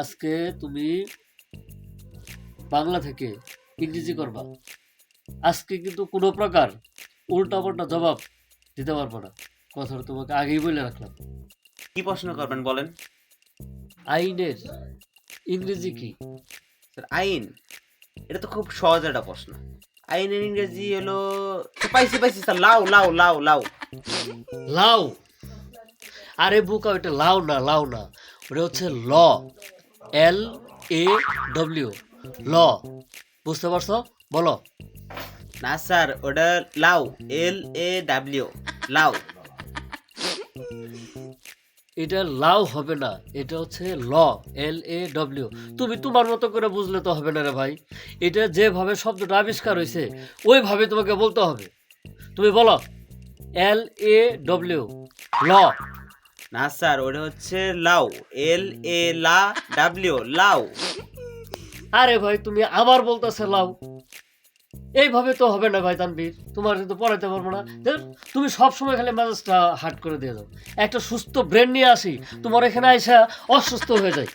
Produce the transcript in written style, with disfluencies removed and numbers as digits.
আজকে তুমি বাংলা থেকে ইংরেজি করবা। আজকে কিন্তু কোনো প্রকার উল্টা পাল্টা জবাব দিতে পারবো না, কথাটা তোমাকে আগেই বলে রাখলাম। কি প্রশ্ন করবেন বলেন। আইনের ইংরেজি কি? স্যার আইন, এটা তো খুব সহজ একটা প্রশ্ন। আইনের ইংরেজি হলো, পাইছি স্যার, লাউ লাউ লাউ লাউ। লাউ? আরে বুকা, ওটা লাউ না, লাউ না, ওটা হচ্ছে ল। LAW, ল। বুঝতে পারছো? বলো। না স্যার, ওটা লাউ, LAW, লাউ। এটা লাউ হবে না, এটা হচ্ছে ল, LAW। তুমি তোমার মতো করে বুঝলে তো হবে না রে ভাই। এটা যেভাবে শব্দটা আবিষ্কার হয়েছে ওইভাবে তোমাকে বলতে হবে। তুমি বলো LAW, ল। না স্যার, ওটা হচ্ছে লাউ, LAW, লাউ। আরে ভাই, তুমি আবার বলতেছে লাউ। এইভাবে তো হবে না ভাই তানভীর, তোমার কিন্তু পড়াইতে পারবো না। ধুর, তুমি সব সময় খালি মেজাজটা হাট করে দিয়ে দাও। একটা সুস্থ ব্রেন নিয়ে আসি, তোমার এখানে আইসা অসুস্থ হয়ে যায়।